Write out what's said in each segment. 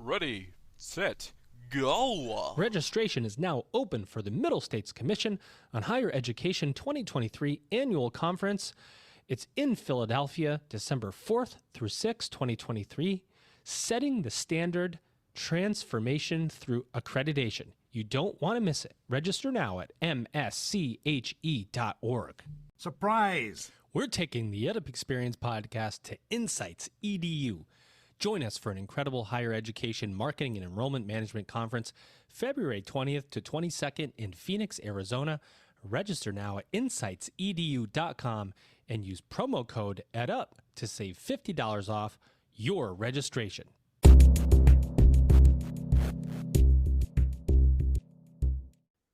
Ready, set, go! Registration is now open for the Middle States Commission on Higher Education 2023 Annual Conference. It's in Philadelphia, December 4th through 6th, 2023, Setting the Standard, Transformation Through Accreditation. You don't want to miss it. Register now at msche.org. Surprise! We're taking the EdUp Experience podcast to Insights EDU. Join us for an incredible higher education marketing and enrollment management conference, February 20th to 22nd in Phoenix, Arizona. Register now at insightsedu.com and use promo code EdUp to save $50 off your registration.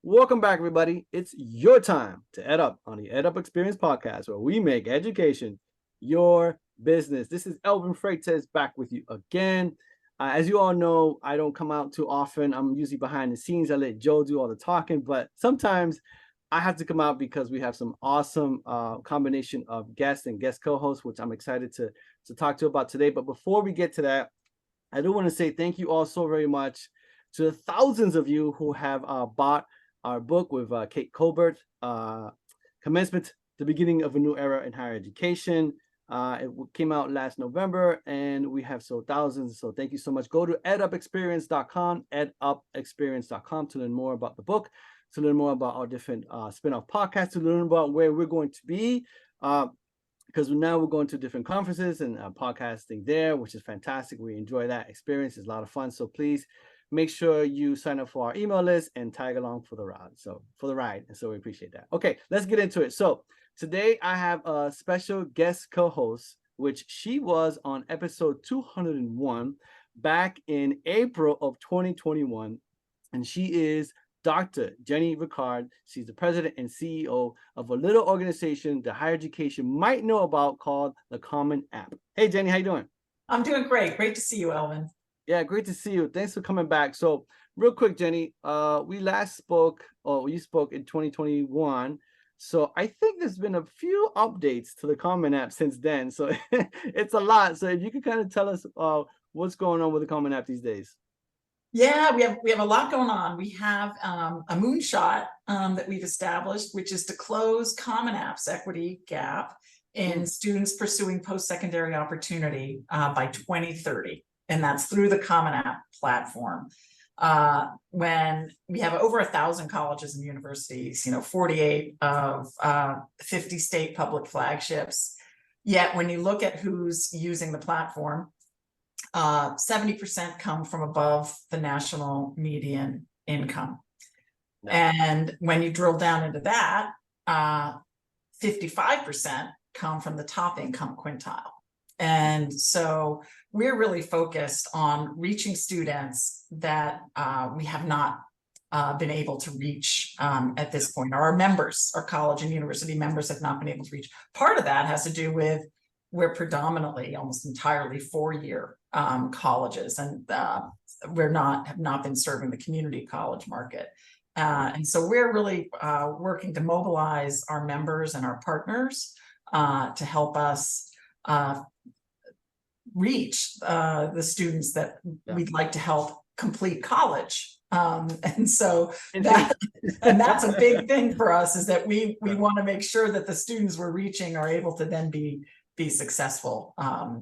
Welcome back, everybody. It's your time to EdUp on the EdUp Experience podcast, where we make education your business. This is Elvin Freitas back with you again. As you all know, I don't come out too often. I'm usually behind the scenes. I let Joe do all the talking, but sometimes I have to come out because we have some awesome combination of guests and guest co-hosts, which I'm excited to talk to about today. But before we get to that, I do want to say thank you all so very much to the thousands of you who have bought our book with Kate Colbert, Commencement, the Beginning of a New Era in Higher Education. It came out last November, and we have sold thousands. So thank you so much. Go to edupexperience.com, edupexperience.com to learn more about the book, to learn more about our different spin-off podcasts, to learn about where we're going to be. Because now we're going to different conferences and podcasting there, which is fantastic. We enjoy that experience. It's a lot of fun. So please make sure you sign up for our email list and tag along for the ride. And so we appreciate that. Okay, let's get into it. So today I have a special guest co-host, which she was on episode 201 back in April of 2021. And she is Dr. Jenny Ricard. She's the president and CEO of a little organization that higher education might know about called the Common App. Hey, Jenny, how you doing? I'm doing great. Great to see you, Elvin. Yeah, great to see you. Thanks for coming back. So real quick, Jenny, we last spoke, or you spoke in 2021. So I think there's been a few updates to the Common App since then. So it's a lot. So if you could kind of tell us what's going on with the Common App these days. Yeah, we have a lot going on. We have a moonshot that we've established, which is to close Common App's equity gap in students pursuing post-secondary opportunity by 2030. And that's through the Common App platform. When we have over 1,000 colleges and universities, 48 of 50 state public flagships. Yet when you look at who's using the platform, 70% come from above the national median income. No. And when you drill down into that, 55% come from the top income quintile. And so we're really focused on reaching students that we have not been able to reach at this point. Our members, our college and university members have not been able to reach. Part of that has to do with we're predominantly, almost entirely four-year colleges, and have not been serving the community college market. And so we're really working to mobilize our members and our partners to help us reach the students that we'd like to help complete college. And so that's a big thing for us, is that we want to make sure that the students we're reaching are able to then be successful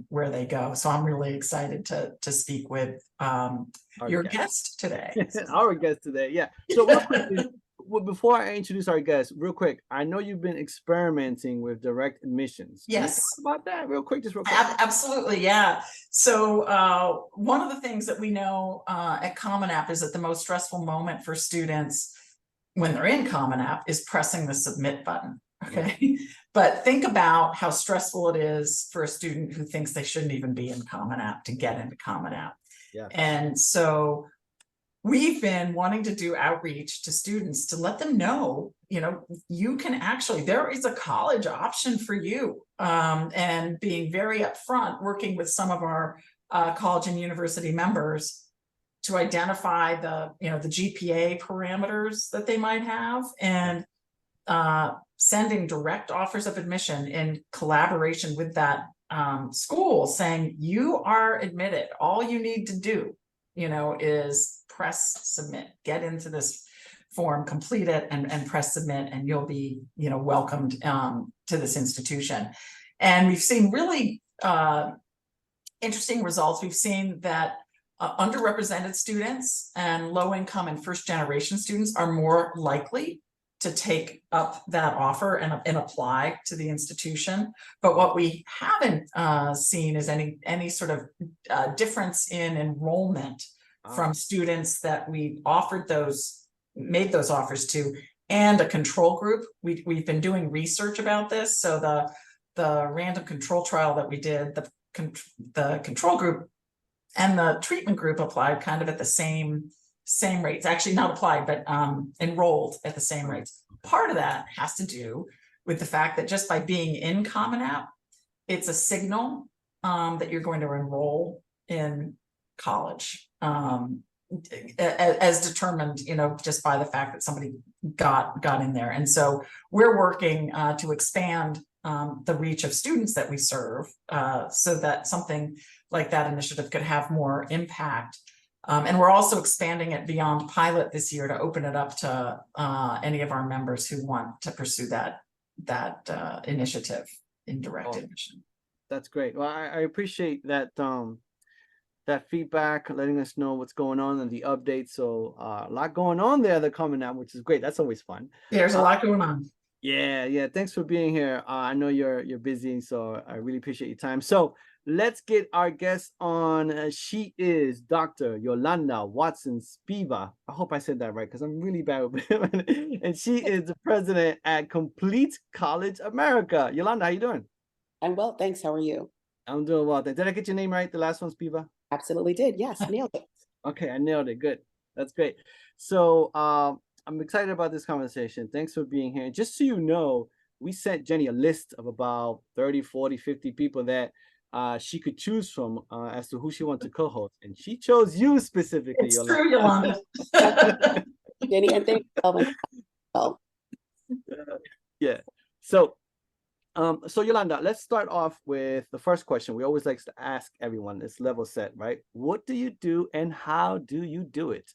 where they go. So I'm really excited to speak with your guest today. Our guest today, yeah. So real quick, before I introduce our guest, real quick, I know you've been experimenting with direct admissions. Yes. Can you talk about that real quick, Absolutely, yeah. So one of the things that we know at Common App is that the most stressful moment for students when they're in Common App is pressing the submit button. Okay. But think about how stressful it is for a student who thinks they shouldn't even be in Common App to get into Common App. Yeah. And so we've been wanting to do outreach to students to let them know, you can actually, there is a college option for you, and being very upfront, working with some of our college and university members to identify the GPA parameters that they might have, and sending direct offers of admission in collaboration with that school, saying you are admitted. All you need to do is press submit, get into this form, complete it, and press submit, and you'll be, welcomed to this institution. And we've seen really interesting results. We've seen that underrepresented students and low-income and first-generation students are more likely to take up that offer and apply to the institution. But what we haven't seen is any sort of difference in enrollment from students that we made those offers to, and a control group. We've been doing research about this. So the random control trial that we did, the control group and the treatment group applied kind of at the same rates. Actually not applied, but enrolled at the same rates. Part of that has to do with the fact that just by being in Common App, it's a signal that you're going to enroll in college, as determined, just by the fact that somebody got in there. And so we're working to expand the reach of students that we serve, so that something like that initiative could have more impact. And we're also expanding it beyond pilot this year to open it up to any of our members who want to pursue that initiative in direct admission. That's great. Well, I appreciate that that feedback, letting us know what's going on and the updates. So a lot going on there that coming out, which is great. That's always fun. There's a lot going on. Yeah. Thanks for being here. I know you're busy, so I really appreciate your time. So let's get our guest on. She is Dr. Yolanda Watson Spiva. I hope I said that right, because I'm really bad with it. And she is the president at Complete College America. Yolanda, how you doing? I'm well, thanks. How are you? I'm doing well. Did I get your name right? The last one, Spiva? Absolutely did. Yes, nailed it. Okay, I nailed it. Good. That's great. So I'm excited about this conversation. Thanks for being here. Just so you know, we sent Jenny a list of about 30, 40, 50 people that she could choose from as to who she wants to co-host. And she chose you specifically, It's Yolanda. true, Yolanda. Jenny, and thank you. Oh, Yeah. So Yolanda, let's start off with the first question. We always like to ask everyone, this level set, right? What do you do and how do you do it?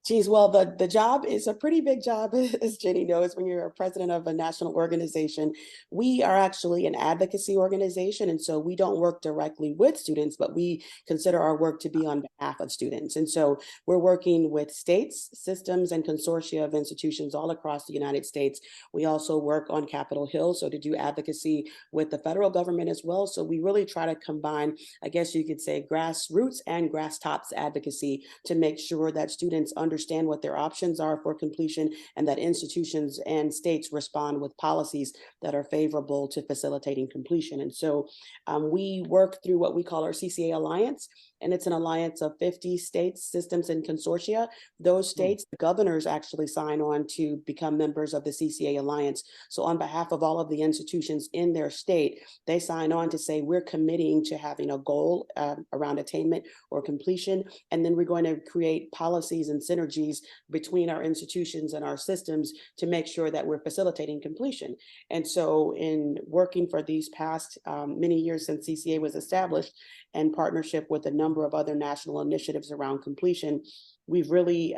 geez, well, the job is a pretty big job, as Jenny knows, when you're a president of a national organization. We are actually an advocacy organization, and so we don't work directly with students, but we consider our work to be on behalf of students. And so we're working with states, systems, and consortia of institutions all across the United States. We also work on Capitol Hill, so to do advocacy with the federal government as well. So we really try to combine, I guess you could say, grassroots and grass tops advocacy to make sure that students understand what their options are for completion and that institutions and states respond with policies that are favorable to facilitating completion. And so we work through what we call our CCA Alliance, and it's an alliance of 50 states, systems, and consortia. Those states, the governors actually sign on to become members of the CCA Alliance. So on behalf of all of the institutions in their state, they sign on to say, we're committing to having a goal around attainment or completion. And then we're going to create policies and synergies between our institutions and our systems to make sure that we're facilitating completion. And so in working for these past many years since CCA was established, and partnership with a number of other national initiatives around completion, we've really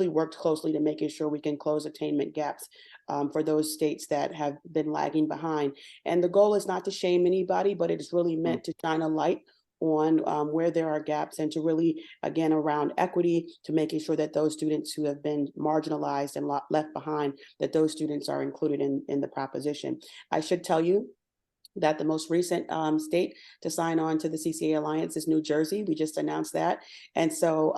worked closely to making sure we can close attainment gaps for those states that have been lagging behind. And the goal is not to shame anybody, but it is really meant to shine a light on where there are gaps and to really, again, around equity, to making sure that those students who have been marginalized and left behind, that those students are included in the proposition. I should tell you that the most recent state to sign on to the CCA Alliance is New Jersey. We just announced that. And so,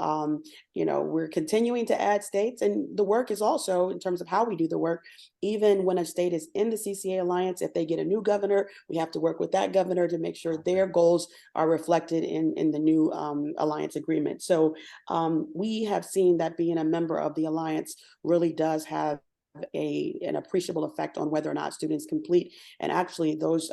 we're continuing to add states, and the work is also, in terms of how we do the work, even when a state is in the CCA Alliance, if they get a new governor, we have to work with that governor to make sure their goals are reflected in the new Alliance agreement. So we have seen that being a member of the Alliance really does have an appreciable effect on whether or not students complete. And actually those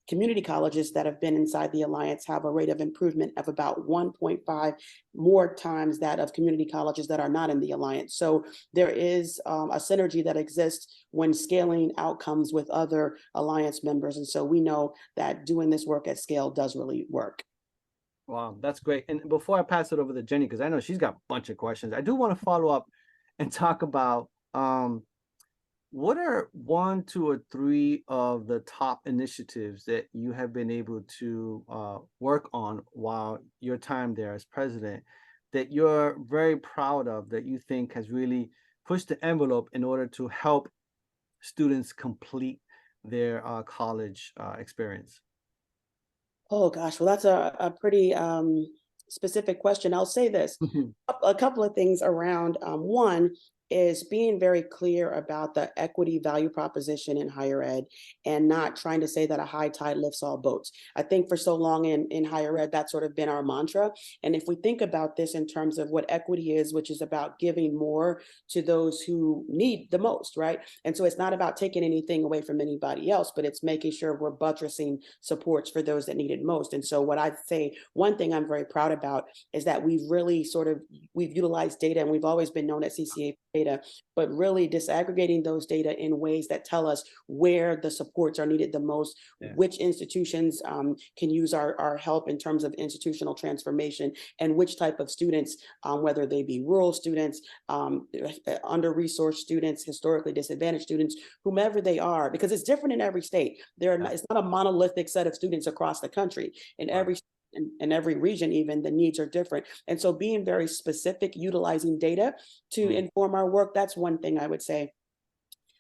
community colleges that have been inside the Alliance have a rate of improvement of about 1.5 more times that of community colleges that are not in the Alliance. So there is a synergy that exists when scaling outcomes with other Alliance members. And so we know that doing this work at scale does really work. Wow, that's great. And before I pass it over to Jenny, because I know she's got a bunch of questions, I do want to follow up and talk about what are one, two, or three of the top initiatives that you have been able to work on while your time there as president that you're very proud of, that you think has really pushed the envelope in order to help students complete their college experience? Oh gosh, well, that's a pretty specific question. I'll say this, a couple of things around. One is being very clear about the equity value proposition in higher ed and not trying to say that a high tide lifts all boats. I think for so long in higher ed, that's sort of been our mantra. And if we think about this in terms of what equity is, which is about giving more to those who need the most, right? And so it's not about taking anything away from anybody else, but it's making sure we're buttressing supports for those that need it most. And so what I'd say, one thing I'm very proud about is that we've really we've utilized data, and we've always been known at CCA data, but really disaggregating those data in ways that tell us where the supports are needed the most, which institutions can use our help in terms of institutional transformation, and which type of students, whether they be rural students, under-resourced students, historically disadvantaged students, whomever they are, because it's different in every state. It's not a monolithic set of students across the country. In every in every region, even the needs are different. And so being very specific, utilizing data to inform our work, that's one thing I would say.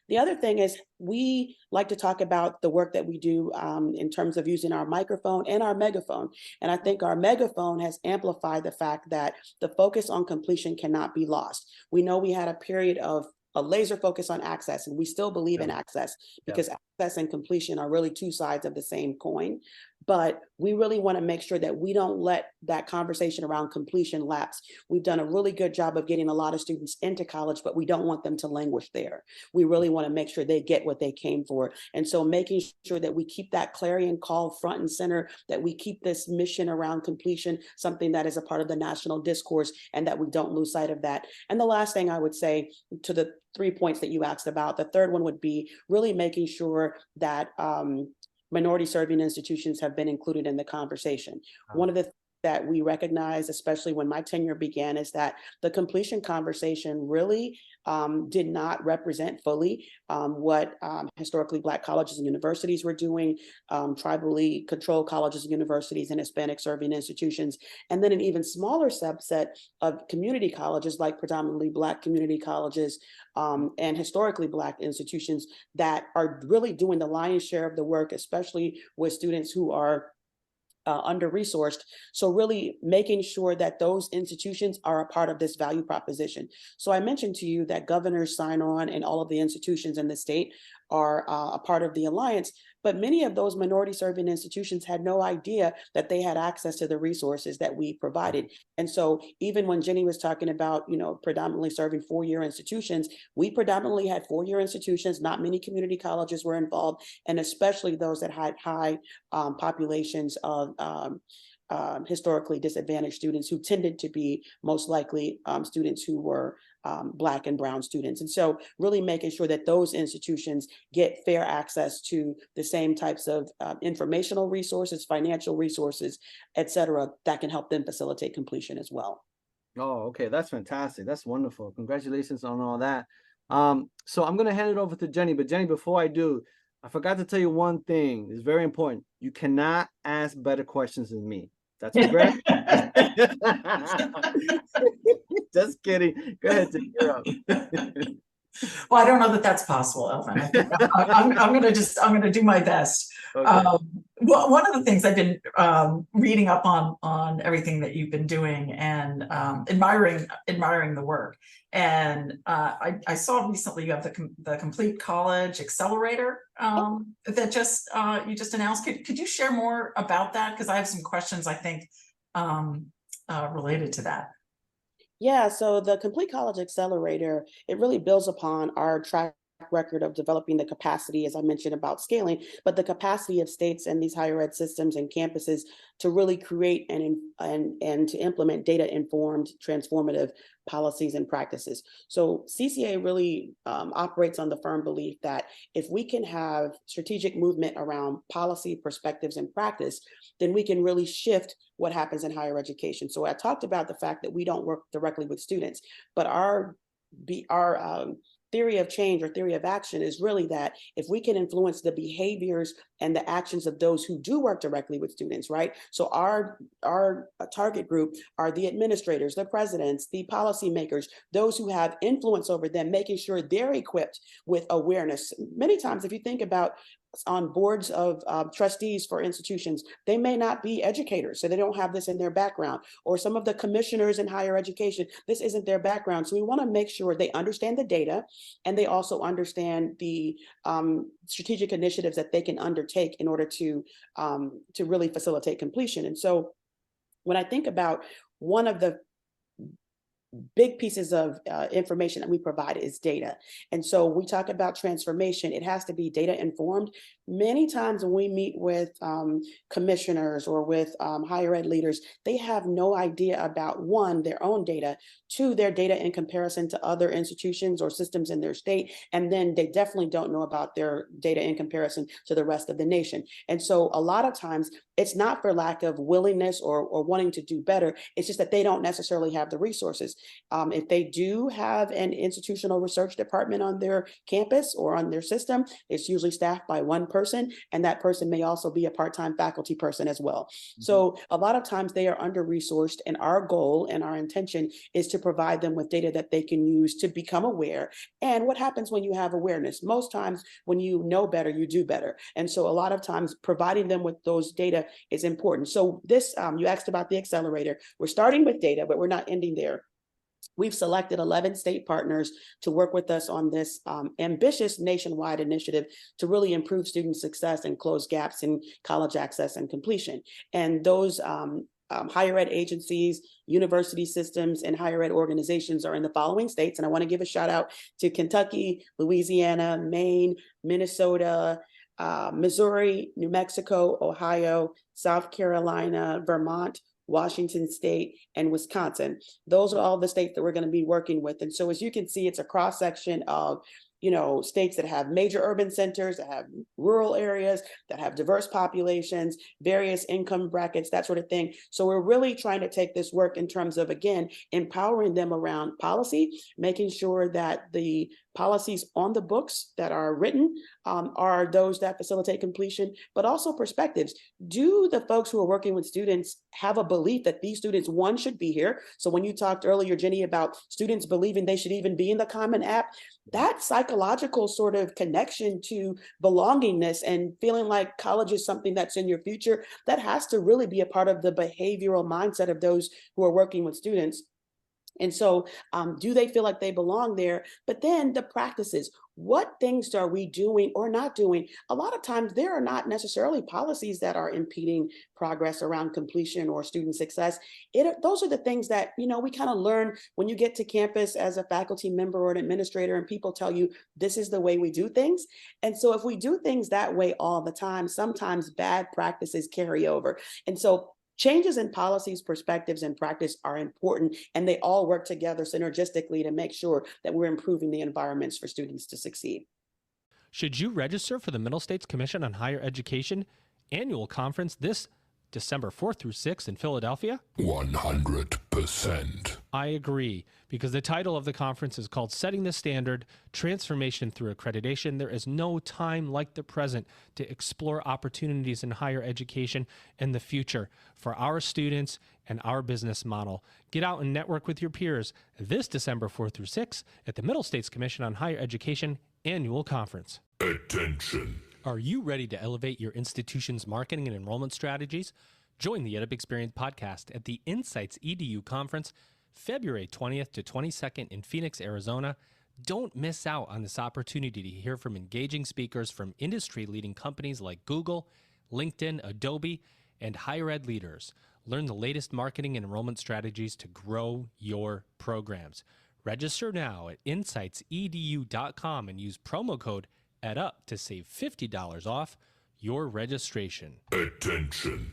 The other thing is we like to talk about the work that we do in terms of using our microphone and our megaphone. And I think our megaphone has amplified the fact that the focus on completion cannot be lost. We know we had a period of a laser focus on access, and we still believe in access, because access and completion are really two sides of the same coin. But we really want to make sure that we don't let that conversation around completion lapse. We've done a really good job of getting a lot of students into college, but we don't want them to languish there. We really want to make sure they get what they came for. And so making sure that we keep that clarion call front and center, that we keep this mission around completion, something that is a part of the national discourse, and that we don't lose sight of that. And the last thing I would say, to the 3 points that you asked about, the third one would be really making sure that minority serving institutions have been included in the conversation. One of the things that we recognize, especially when my tenure began, is that the completion conversation really did not represent fully what historically Black colleges and universities were doing, tribally controlled colleges and universities, and Hispanic serving institutions, and then an even smaller subset of community colleges, like predominantly Black community colleges and historically Black institutions, that are really doing the lion's share of the work, especially with students who are under-resourced. So really making sure that those institutions are a part of this value proposition. So I mentioned to you that governors sign on and all of the institutions in the state are a part of the alliance, but many of those minority serving institutions had no idea that they had access to the resources that we provided. And so even when Jenny was talking about, predominantly serving four-year institutions, we predominantly had four-year institutions. Not many community colleges were involved, and especially those that had high populations of historically disadvantaged students, who tended to be most likely students who were Black and brown students. And so really making sure that those institutions get fair access to the same types of informational resources, financial resources, et cetera, that can help them facilitate completion as well. Oh, okay. That's fantastic. That's wonderful. Congratulations on all that. So I'm going to hand it over to Jenny, but Jenny, before I do, I forgot to tell you one thing. It's very important. You cannot ask better questions than me. That's correct. Just kidding. Go ahead, Jenny. You're up. Well, I don't know that that's possible, Elvin. I'm going to do my best. Okay. Well, one of the things I've been reading up on everything that you've been doing, and admiring the work. And I saw recently you have the Complete College Accelerator that you just announced. Could you share more about that? Because I have some questions, I think, related to that. Yeah, so the Complete College Accelerator, it really builds upon our track record of developing the capacity, as I mentioned about scaling, but the capacity of states and these higher ed systems and campuses to really create and to implement data-informed, transformative policies and practices. So CCA really operates on the firm belief that if we can have strategic movement around policy, perspectives, and practice, then we can really shift what happens in higher education. So I talked about the fact that we don't work directly with students, but our theory of change or theory of action is really that if we can influence the behaviors and the actions of those who do work directly with students, right? So our target group are the administrators, the presidents, the policymakers, those who have influence over them, making sure they're equipped with awareness. Many times, if you think about on boards of trustees for institutions, they may not be educators, so they don't have this in their background, or some of the commissioners in higher education, this isn't their background. So we want to make sure they understand the data and they also understand the strategic initiatives that they can undertake in order to really facilitate completion. And so when I think about one of the big pieces of information that we provide is data. And so we talk about transformation, it has to be data informed. Many times when we meet with commissioners or with higher ed leaders, they have no idea about, one, their own data, two, their data in comparison to other institutions or systems in their state, and then they definitely don't know about their data in comparison to the rest of the nation. And so a lot of times it's not for lack of willingness or wanting to do better, it's just that they don't necessarily have the resources. If they do have an institutional research department on their campus or on their system, it's usually staffed by one person, and that person may also be a part-time faculty person as well. Mm-hmm. So a lot of times they are under-resourced, and our goal and our intention is to provide them with data that they can use to become aware. And what happens when you have awareness? Most times when you know better, you do better. And so a lot of times providing them with those data is important. So this, you asked about the accelerator. We're starting with data, but we're not ending there. We've selected 11 state partners to work with us on this ambitious nationwide initiative to really improve student success and close gaps in college access and completion. And those higher ed agencies, university systems, and higher ed organizations are in the following states. And I want to give a shout out to Kentucky, Louisiana, Maine, Minnesota, Missouri, New Mexico, Ohio, South Carolina, Vermont, Washington State, and Wisconsin. Those are all the states that we're going to be working with. And so as you can see, it's a cross section of states that have major urban centers, that have rural areas, that have diverse populations, various income brackets, that sort of thing. So we're really trying to take this work in terms of, again, empowering them around policy, making sure that the policies on the books that are written are those that facilitate completion, but also perspectives. Do the folks who are working with students have a belief that these students, one, should be here? So when you talked earlier, Jenny, about students believing they should even be in the Common App, that psychological sort of connection to belongingness and feeling like college is something that's in your future, that has to really be a part of the behavioral mindset of those who are working with students. And so do they feel like they belong there? But then the practices, what things are we doing or not doing? A lot of times there are not necessarily policies that are impeding progress around completion or student success. Those are the things that, we kind of learn when you get to campus as a faculty member or an administrator and people tell you, this is the way we do things. And so if we do things that way all the time, sometimes bad practices carry over. And so changes in policies, perspectives, and practice are important, and they all work together synergistically to make sure that we're improving the environments for students to succeed. Should you register for the Middle States Commission on Higher Education annual conference this December 4th through 6th in Philadelphia? 100%. I agree, because the title of the conference is called Setting the Standard, Transformation Through Accreditation. There is no time like the present to explore opportunities in higher education and the future for our students and our business model. Get out and network with your peers this December 4th through 6th at the Middle States Commission on Higher Education annual conference. Attention. Are you ready to elevate your institution's marketing and enrollment strategies? Join the EdUp Experience podcast at the Insights EDU conference, February 20th to 22nd in Phoenix, Arizona. Don't miss out on this opportunity to hear from engaging speakers from industry-leading companies like Google, LinkedIn, Adobe, and higher ed leaders. Learn the latest marketing and enrollment strategies to grow your programs. Register now at insightsedu.com and use promo code EdUp to save $50 off your registration. Attention.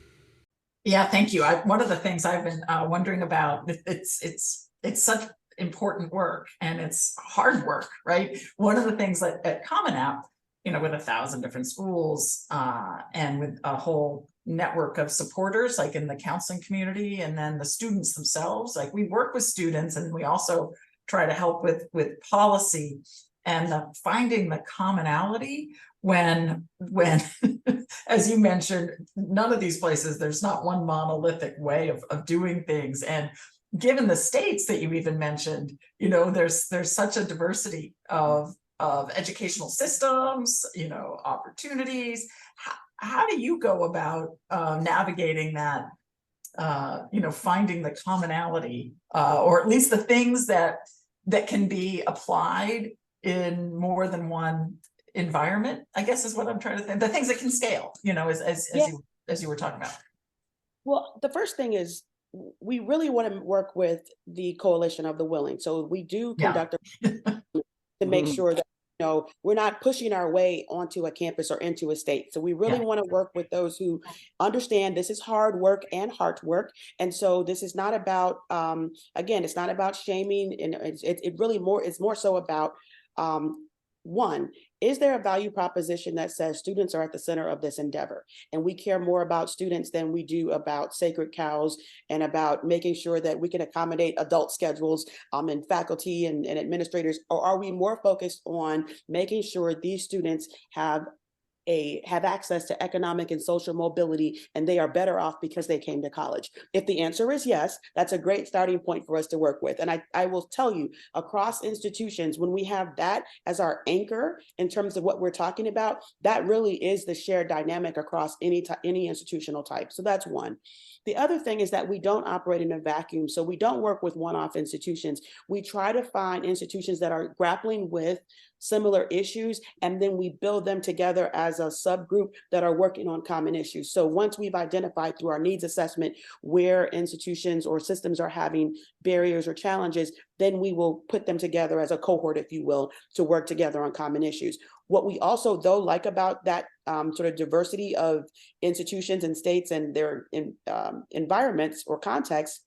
Yeah, thank you. One of the things I've been wondering about, it's such important work and it's hard work, right? One of the things that at Common App, with 1,000 different schools and with a whole network of supporters, like in the counseling community, and then the students themselves, like we work with students and we also try to help with policy and finding the commonality when as you mentioned, none of these places, there's not one monolithic way of doing things. And given the states that you even mentioned, there's such a diversity of educational systems, opportunities. How do you go about navigating that, finding the commonality, or at least the things that can be applied in more than one environment, I guess is what I'm trying to think. The things that can scale, as you were talking about. Well, the first thing is we really want to work with the Coalition of the Willing. So we do conduct to make sure that we're not pushing our way onto a campus or into a state. So we really want to work with those who understand this is hard work and heart work. And so this is not about, again, it's not about shaming. And it's more so about, one, is there a value proposition that says students are at the center of this endeavor? And we care more about students than we do about sacred cows and about making sure that we can accommodate adult schedules and faculty and administrators? Or are we more focused on making sure these students have access to economic and social mobility, and they are better off because they came to college? If the answer is yes, that's a great starting point for us to work with. And I will tell you, across institutions, when we have that as our anchor in terms of what we're talking about, that really is the shared dynamic across any institutional type. So that's one. The other thing is that we don't operate in a vacuum. So we don't work with one-off institutions. We try to find institutions that are grappling with similar issues, and then we build them together as a subgroup that are working on common issues. So once we've identified through our needs assessment where institutions or systems are having barriers or challenges, then we will put them together as a cohort, if you will, to work together on common issues. What we also, though, like about that sort of diversity of institutions and states and their environments or contexts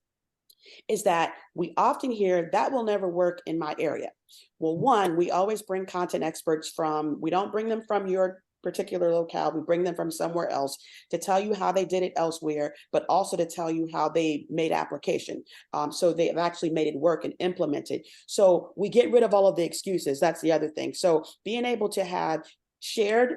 is that we often hear that will never work in my area. Well, one, we always bring content experts we don't bring them from your particular locale, we bring them from somewhere else to tell you how they did it elsewhere, but also to tell you how they made application. So they've actually made it work and implemented. So we get rid of all of the excuses. That's the other thing. So being able to have shared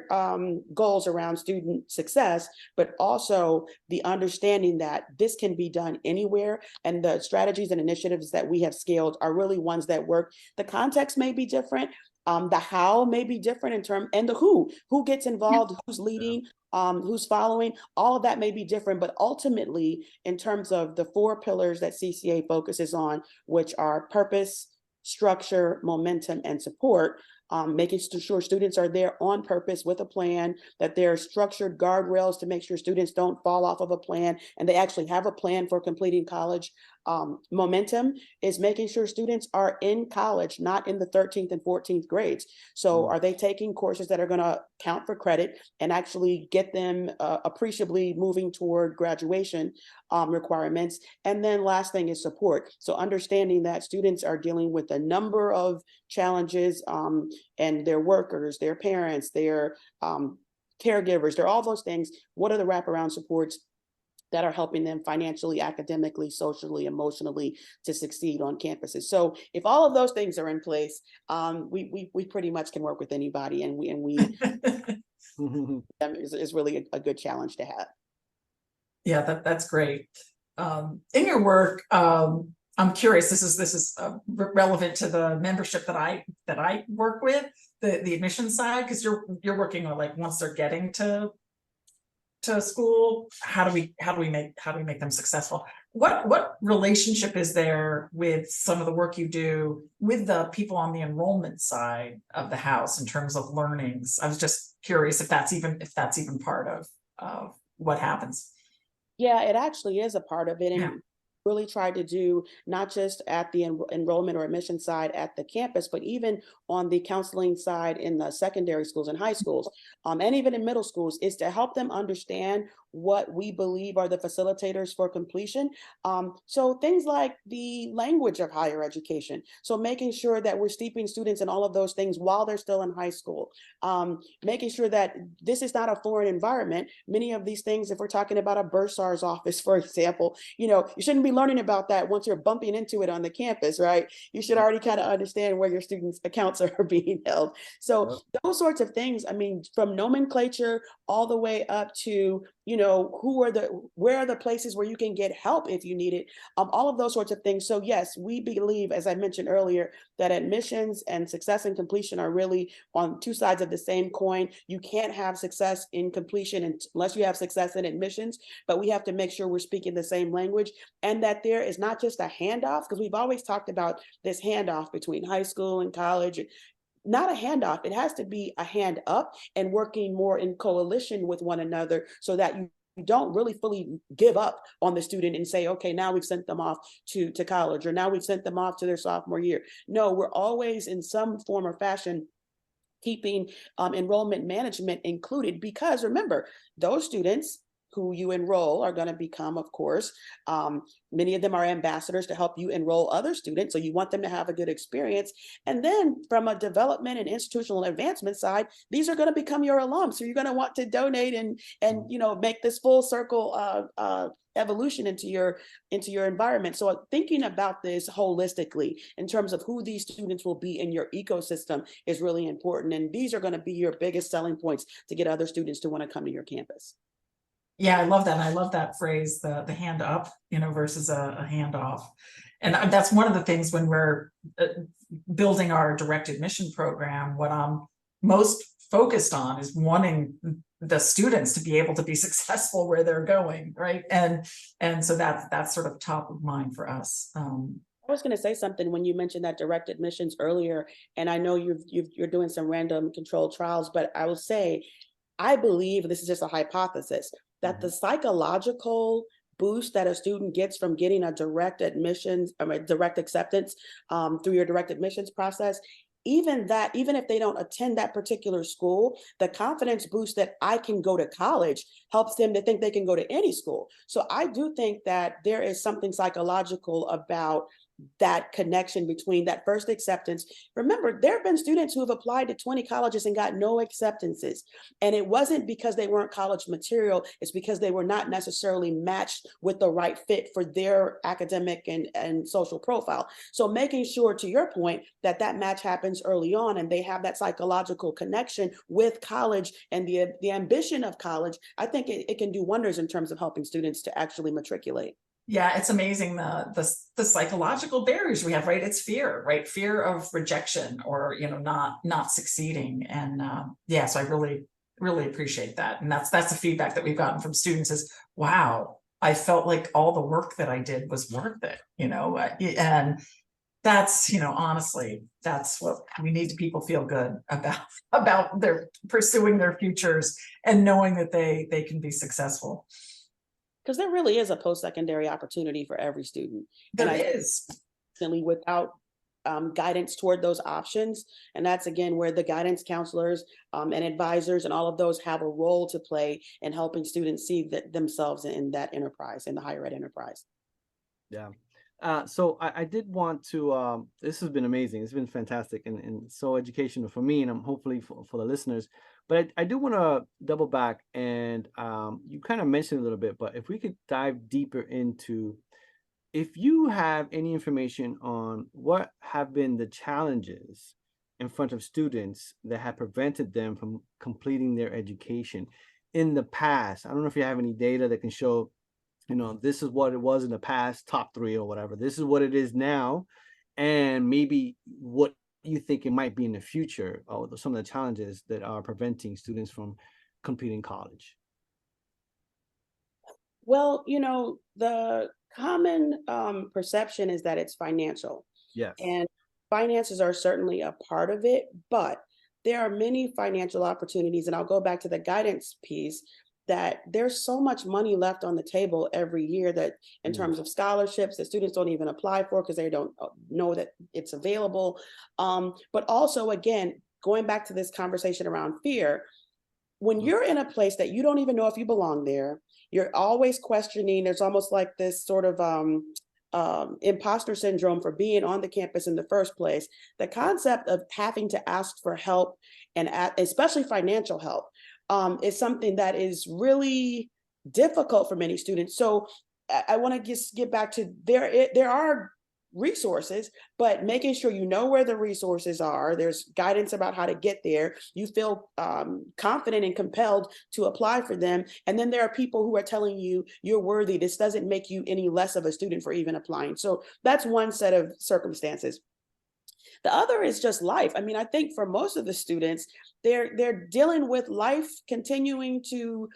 goals around student success, but also the understanding that this can be done anywhere, and the strategies and initiatives that we have scaled are really ones that work. The context may be different, the how may be different and the who gets involved, who's leading, who's following, all of that may be different, but ultimately in terms of the 4 pillars that CCA focuses on, which are purpose, structure, momentum, and support, making sure students are there on purpose with a plan, that there are structured guardrails to make sure students don't fall off of a plan and they actually have a plan for completing college. Momentum is making sure students are in college, not in the 13th and 14th grades. So are they taking courses that are going to count for credit and actually get them appreciably moving toward graduation requirements? And then last thing is support. So understanding that students are dealing with a number of challenges and their workers, their parents, their caregivers, they're all those things. What are the wraparound supports that are helping them financially, academically, socially, emotionally to succeed on campuses? So if all of those things are in place, we pretty much can work with anybody, and we is really a good challenge to have. Yeah, that's great. In your work, I'm curious. This is relevant to the membership that I work with, the admissions side, because you're working on, like, once they're getting to school, how do we make them successful? What relationship is there with some of the work you do with the people on the enrollment side of the house in terms of learnings? I was just curious if that's even part of what happens. Yeah, it actually is a part of it. And really tried to do, not just at the enrollment or admission side at the campus, but even on the counseling side in the secondary schools and high schools, and even in middle schools, is to help them understand what we believe are the facilitators for completion. So things like the language of higher education. So making sure that we're steeping students in all of those things while they're still in high school. Making sure that this is not a foreign environment. Many of these things, if we're talking about a bursar's office, for example, you shouldn't be learning about that once you're bumping into it on the campus, right? You should already kind of understand where your students' accounts are being held. So those sorts of things, I mean, from nomenclature all the way up to, where are the places where you can get help if you need it, all of those sorts of things. So yes, we believe, as I mentioned earlier, that admissions and success and completion are really on two sides of the same coin. You can't have success in completion unless you have success in admissions, but we have to make sure we're speaking the same language, and that there is not just a handoff, because we've always talked about this handoff between high school and college. Not a handoff. It has to be a hand up and working more in coalition with one another, so that you don't really fully give up on the student and say, okay, now we've sent them off to college, or now we've sent them off to their sophomore year. No, we're always in some form or fashion keeping enrollment management included, because remember, those students who you enroll are going to become, of course, many of them are ambassadors to help you enroll other students. So you want them to have a good experience. And then from a development and institutional advancement side, these are going to become your alums. So you're going to want to donate and make this full circle evolution into your environment. So thinking about this holistically in terms of who these students will be in your ecosystem is really important. And these are going to be your biggest selling points to get other students to want to come to your campus. Yeah, I love that. I love that phrase, the hand up, versus a hand off. And that's one of the things when we're building our direct admission program, what I'm most focused on is wanting the students to be able to be successful where they're going, right? And so that's sort of top of mind for us. I was going to say something when you mentioned that direct admissions earlier, and I know you're doing some random controlled trials, but I will say, I believe, this is just a hypothesis, that the psychological boost that a student gets from getting a direct admissions, direct acceptance through your direct admissions process, even if they don't attend that particular school, the confidence boost that I can go to college helps them to think they can go to any school. So I do think that there is something psychological about that connection between that first acceptance. Remember, there have been students who have applied to 20 colleges and got no acceptances. And it wasn't because they weren't college material, it's because they were not necessarily matched with the right fit for their academic and social profile. So making sure, to your point, that match happens early on and they have that psychological connection with college and the ambition of college, I think it can do wonders in terms of helping students to actually matriculate. Yeah, it's amazing the psychological barriers we have, right? It's fear, right? Fear of rejection or not succeeding. And so I really appreciate that. And that's the feedback that we've gotten from students is, wow, I felt like all the work that I did was worth it, and that's, honestly, that's what we need to people feel good about their pursuing their futures and knowing that they can be successful. Because there really is a post-secondary opportunity for every student. There is. Without guidance toward those options. And that's, again, where the guidance counselors and advisors and all of those have a role to play in helping students see themselves in that enterprise, in the higher ed enterprise. Yeah. So I did want to, this has been amazing. It's been fantastic and so educational for me, and I'm hopefully for the listeners. But I do want to double back, and you kind of mentioned a little bit, but if we could dive deeper into, if you have any information on what have been the challenges in front of students that have prevented them from completing their education in the past. I don't know if you have any data that can show, this is what it was in the past, top 3 or whatever. This is what it is now, and maybe what you think it might be in the future, or some of the challenges that are preventing students from completing college. Well, the common perception is that it's financial. Yes. And finances are certainly a part of it, but there are many financial opportunities. And I'll go back to the guidance piece. that there's so much money left on the table every year that in terms of scholarships that students don't even apply for because they don't know that it's available. But also, again, going back to this conversation around fear, when you're in a place that you don't even know if you belong there, you're always questioning. There's almost like this sort of imposter syndrome for being on the campus in the first place. The concept of having to ask for help and especially financial help is something that is really difficult for many students. So I want to just get back to there are resources, but making sure you know where the resources are. There's guidance about how to get there. You feel confident and compelled to apply for them. And then there are people who are telling you you're worthy. This doesn't make you any less of a student for even applying. So that's one set of circumstances. The other is just life. I mean, I think for most of the students, they're dealing with life continuing to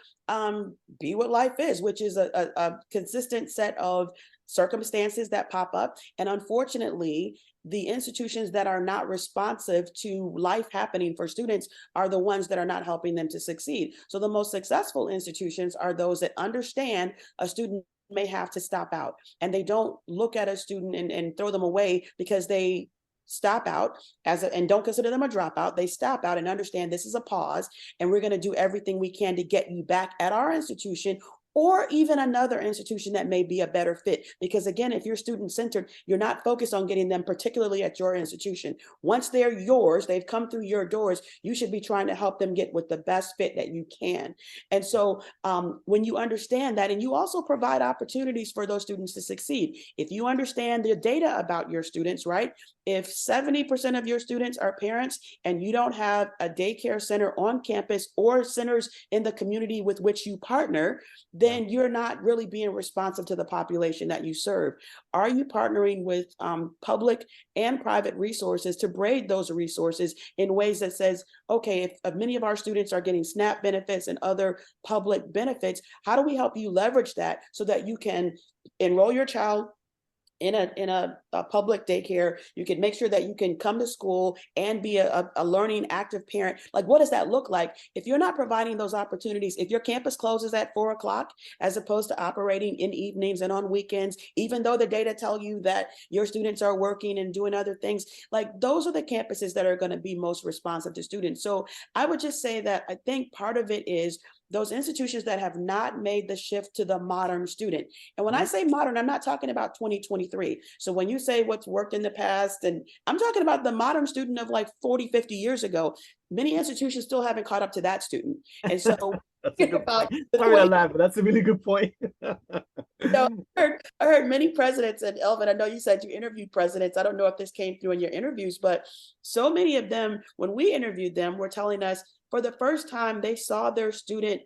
be what life is, which is a consistent set of circumstances that pop up. And unfortunately, the institutions that are not responsive to life happening for students are the ones that are not helping them to succeed. So the most successful institutions are those that understand a student may have to stop out, and they don't look at a student and throw them away because they stop out and don't consider them a dropout. They stop out and understand this is a pause, and we're going to do everything we can to get you back at our institution or even another institution that may be a better fit. Because again, if you're student-centered, you're not focused on getting them particularly at your institution. Once they're yours, they've come through your doors, you should be trying to help them get with the best fit that you can. And so when you understand that, and you also provide opportunities for those students to succeed. If you understand the data about your students, right? If 70% of your students are parents and you don't have a daycare center on campus or centers in the community with which you partner, then you're not really being responsive to the population that you serve. Are you partnering with public and private resources to braid those resources in ways that says, okay, if many of our students are getting SNAP benefits and other public benefits, how do we help you leverage that so that you can enroll your child in a public daycare? You can make sure that you can come to school and be a learning active parent. Like, what does that look like? If you're not providing those opportunities, if your campus closes at 4 o'clock, as opposed to operating in evenings and on weekends, even though the data tell you that your students are working and doing other things, like those are the campuses that are going to be most responsive to students. So I would just say that I think part of it is those institutions that have not made the shift to the modern student. And when I say modern, I'm not talking about 2023. So when you say what's worked in the past, and I'm talking about the modern student of like 40, 50 years ago, many institutions still haven't caught up to that student. And so that's a good point. Sorry to laugh, but that's a really good point. I heard many presidents, and Elvin, I know you said you interviewed presidents. I don't know if this came through in your interviews, but so many of them, when we interviewed them, were telling us for the first time they saw their student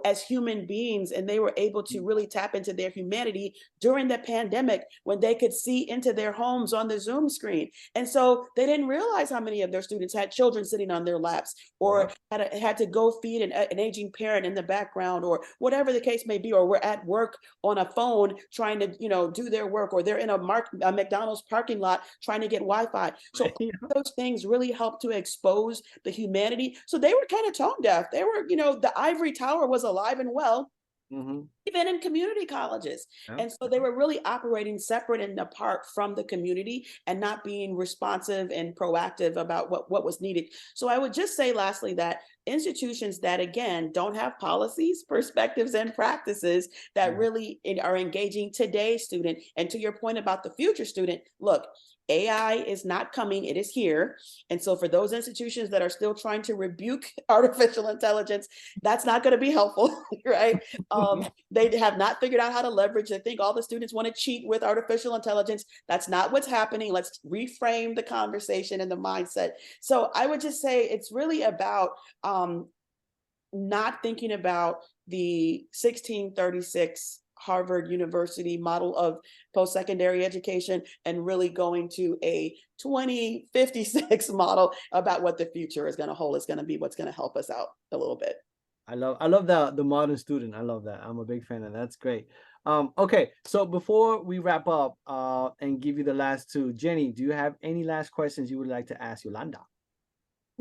as human beings, and they were able to really tap into their humanity during the pandemic when they could see into their homes on the Zoom screen. And so they didn't realize how many of their students had children sitting on their laps, or had to go feed an aging parent in the background, or whatever the case may be, or were at work on a phone trying to do their work, or they're in a McDonald's parking lot trying to get Wi-Fi. So those things really help to expose the humanity. So they were kind of tone deaf. They were, the ivory tower was alive and well, even in community colleges. And so they were really operating separate and apart from the community and not being responsive and proactive about what was needed. So I would just say lastly that institutions that, again, don't have policies, perspectives, and practices that really are engaging today's student. And to your point about the future student, look, AI is not coming, it is here. And so for those institutions that are still trying to rebuke artificial intelligence, that's not going to be helpful, right? They have not figured out how to leverage. I think all the students want to cheat with artificial intelligence. That's not what's happening. Let's reframe the conversation and the mindset. So I would just say it's really about not thinking about the 1636 Harvard University model of post-secondary education and really going to a 2056 model about what the future is going to hold, is going to be what's going to help us out a little bit. I love the modern student. I love that. I'm a big fan of that. That's great. Okay, so before we wrap up and give you the last two, Jenny, do you have any last questions you would like to ask Yolanda?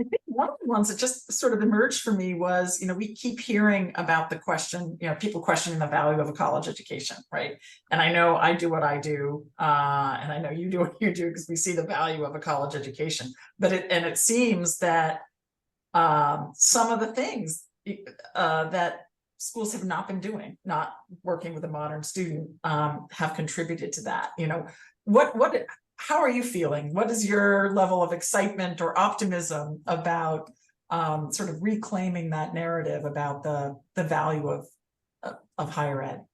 I think One of the ones that just sort of emerged for me was, we keep hearing about the question, people questioning the value of a college education, right? And I know I do what I do, and I know you do what you do, because we see the value of a college education. But it seems that some of the things that schools have not been doing, not working with a modern student, have contributed to that. How are you feeling? What is your level of excitement or optimism about sort of reclaiming that narrative about the value of higher ed?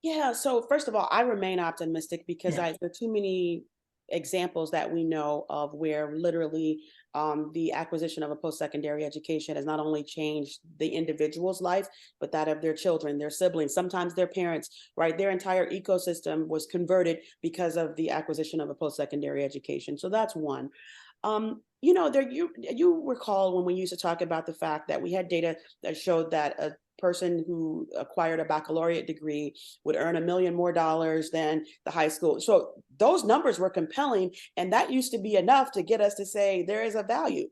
Yeah, so first of all, I remain optimistic because there are too many examples that we know of where literally the acquisition of a post-secondary education has not only changed the individual's life, but that of their children, their siblings, sometimes their parents, right? Their entire ecosystem was converted because of the acquisition of a post-secondary education. So that's one. You recall when we used to talk about the fact that we had data that showed that a person who acquired a baccalaureate degree would earn $1 million more than the high school. So those numbers were compelling, and that used to be enough to get us to say there is a value.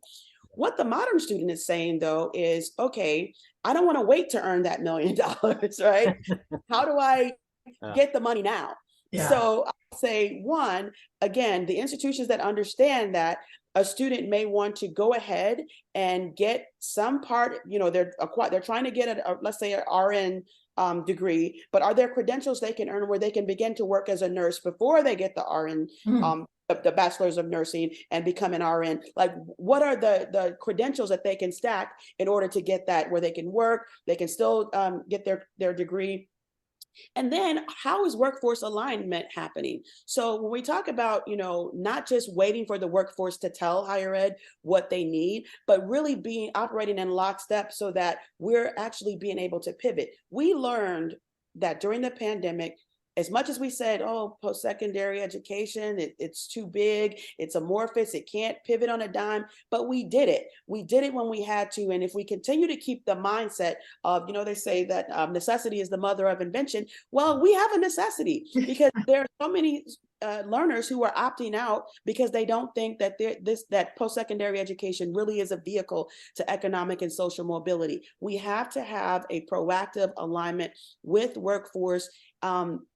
What the modern student is saying, though, is, okay, I don't want to wait to earn that $1 million, right? How do I get the money now? Yeah. So I say, one, again, the institutions that understand that a student may want to go ahead and get some part, they're trying to get let's say an RN degree, but are there credentials they can earn where they can begin to work as a nurse before they get the RN, the bachelor's of nursing and become an RN? Like, what are the credentials that they can stack in order to get that, where they can work, they can still get their degree? And then how is workforce alignment happening? So when we talk about, not just waiting for the workforce to tell higher ed what they need, but really operating in lockstep so that we're actually being able to pivot. We learned that during the pandemic, as much as we said, oh, post-secondary education, it's too big, it's amorphous, it can't pivot on a dime, but we did it. We did it when we had to. And if we continue to keep the mindset of, they say that necessity is the mother of invention. Well, we have a necessity because there are so many learners who are opting out because they don't think that that post-secondary education really is a vehicle to economic and social mobility. We have to have a proactive alignment with workforce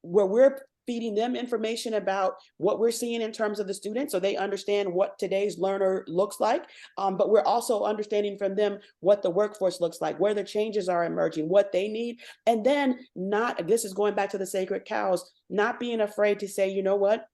where we're feeding them information about what we're seeing in terms of the students so they understand what today's learner looks like. But we're also understanding from them what the workforce looks like, where the changes are emerging, what they need. And then this is going back to the sacred cows, not being afraid to say, you know what?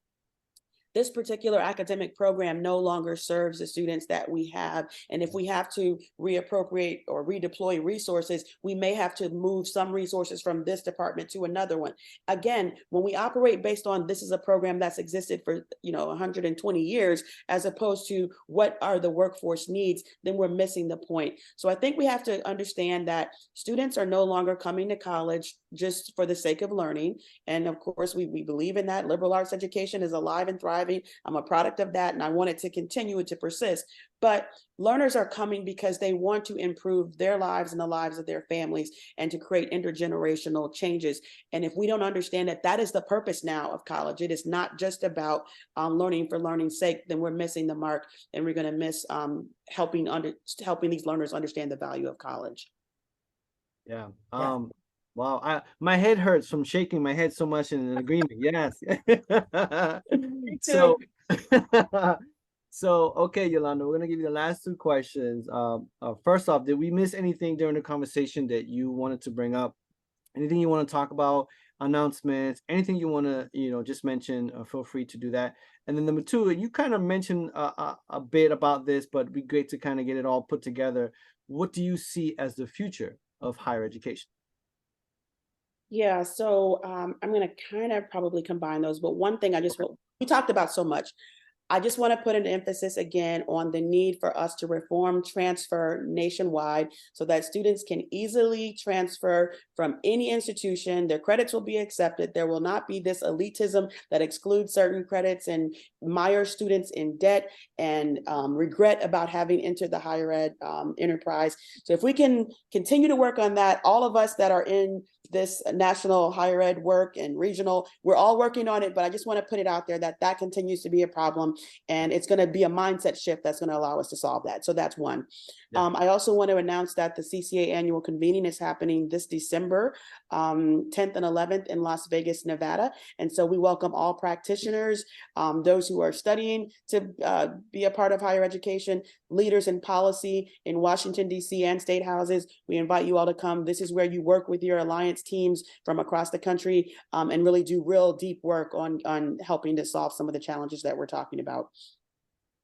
This particular academic program no longer serves the students that we have. And if we have to reappropriate or redeploy resources, we may have to move some resources from this department to another one. Again, when we operate based on this is a program that's existed for 120 years, as opposed to what are the workforce needs, then we're missing the point. So I think we have to understand that students are no longer coming to college just for the sake of learning. And of course, we believe in that. Liberal arts education is alive and thriving. I'm a product of that, and I want it to continue to persist. But learners are coming because they want to improve their lives and the lives of their families and to create intergenerational changes. And if we don't understand that that is the purpose now of college, it is not just about learning for learning's sake, then we're missing the mark, and we're going to miss helping these learners understand the value of college. Yeah. Wow, my head hurts from shaking my head so much in agreement. Yes. Me too. So okay, Yolanda, we're gonna give you the last two questions. First off, did we miss anything during the conversation that you wanted to bring up? Anything you want to talk about? Announcements? Anything you want to just mention? Feel free to do that. And then number two, you kind of mentioned a bit about this, but it'd be great to kind of get it all put together. What do you see as the future of higher education? Yeah, so I'm going to kind of probably combine those, but one thing we talked about so much. I just want to put an emphasis again on the need for us to reform transfer nationwide so that students can easily transfer from any institution. Their credits will be accepted. There will not be this elitism that excludes certain credits and mire students in debt and regret about having entered the higher ed enterprise. So if we can continue to work on that, all of us that are in this national higher ed work and regional, we're all working on it, but I just want to put it out there that that continues to be a problem, and it's going to be a mindset shift that's going to allow us to solve that. So that's one. Yeah. I also want to announce that the CCA annual convening is happening this December 10th and 11th in Las Vegas, Nevada. And so we welcome all practitioners, those who are studying to be a part of higher education, leaders in policy in Washington, D.C. and state houses. We invite you all to come. This is where you work with your alliance teams from across the country and really do real deep work on helping to solve some of the challenges that we're talking about.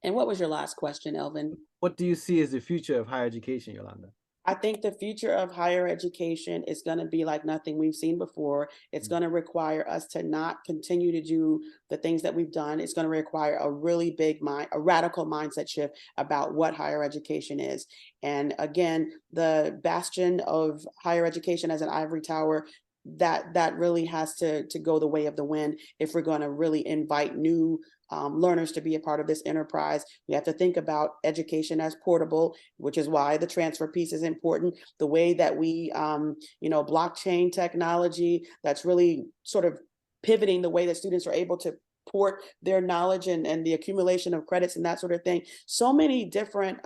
And what was your last question, Elvin? What do you see as the future of higher education, Yolanda? I think the future of higher education is going to be like nothing we've seen before. It's going to require us to not continue to do the things that we've done. It's going to require a really a radical mindset shift about what higher education is. And again, the bastion of higher education as an ivory tower, that really has to go the way of the wind if we're going to really invite new learners to be a part of this enterprise. We have to think about education as portable, which is why the transfer piece is important. The way that we, blockchain technology, that's really sort of pivoting the way that students are able to port their knowledge and the accumulation of credits and that sort of thing. So many different,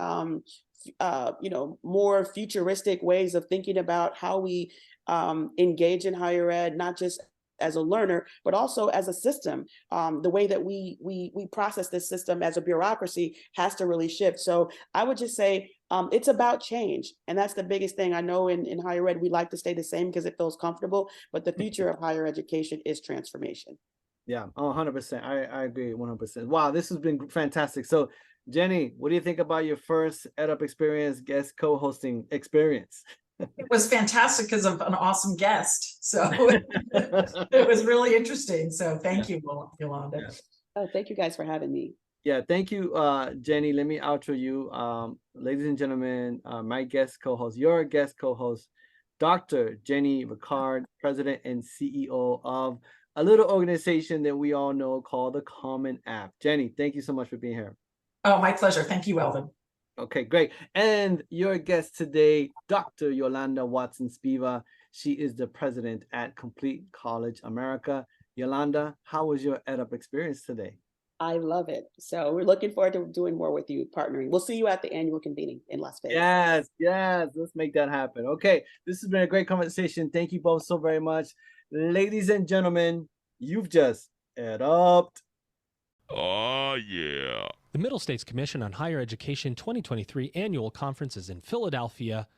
more futuristic ways of thinking about how we engage in higher ed, not just as a learner, but also as a system. The way that we process this system as a bureaucracy has to really shift. So I would just say it's about change. And that's the biggest thing. I know in higher ed, we like to stay the same because it feels comfortable, but the future of higher education is transformation. Yeah, 100%. I agree 100%. Wow, this has been fantastic. So Jenny, what do you think about your first EdUp experience guest co-hosting experience? It was fantastic because of an awesome guest. So it was really interesting. So thank you, Yolanda. Yeah. Oh, thank you guys for having me. Yeah, thank you, Jenny. Let me outro you. Ladies and gentlemen, my guest co-host, your guest co-host, Dr. Jenny Ricard, President and CEO of a little organization that we all know called the Common App. Jenny, thank you so much for being here. Oh, my pleasure. Thank you, Elvin. Okay, great. And your guest today, Dr. Yolanda Watson Spiva. She is the president at Complete College America. Yolanda, how was your EdUp experience today? I love it. So we're looking forward to doing more with you, partnering. We'll see you at the annual convening in Las Vegas. Yes. Let's make that happen. Okay, this has been a great conversation. Thank you both so very much. Ladies and gentlemen, you've just EdUp'd. Oh, yeah. The Middle States Commission on Higher Education 2023 Annual Conference is in Philadelphia,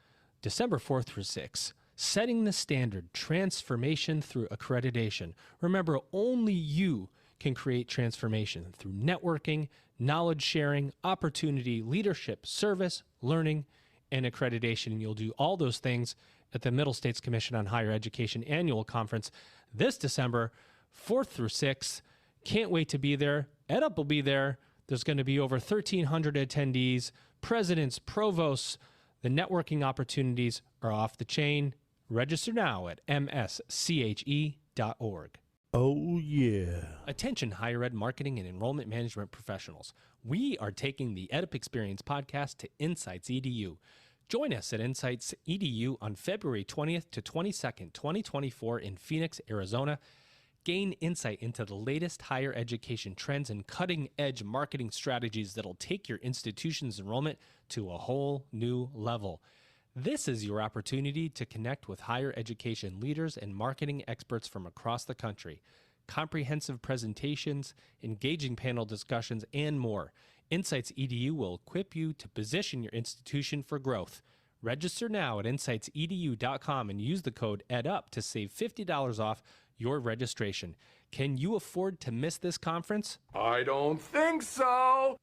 December 4th through 6th. Setting the standard, transformation through accreditation. Remember, only you can create transformation through networking, knowledge sharing, opportunity, leadership, service, learning, and accreditation. And you'll do all those things at the Middle States Commission on Higher Education Annual Conference this December 4th through 6th. Can't wait to be there. EdUp will be there. There's going to be over 1,300 attendees, presidents, provosts. The networking opportunities are off the chain. Register now at msche.org. Oh, yeah. Attention higher ed marketing and enrollment management professionals. We are taking the EdUp Experience podcast to Insights EDU. Join us at Insights EDU on February 20th to 22nd, 2024 in Phoenix, Arizona. Gain insight into the latest higher education trends and cutting-edge marketing strategies that'll take your institution's enrollment to a whole new level. This is your opportunity to connect with higher education leaders and marketing experts from across the country. Comprehensive presentations, engaging panel discussions, and more. Insights EDU will equip you to position your institution for growth. Register now at insightsedu.com and use the code EdUp to save $50 off your registration. Can you afford to miss this conference? I don't think so.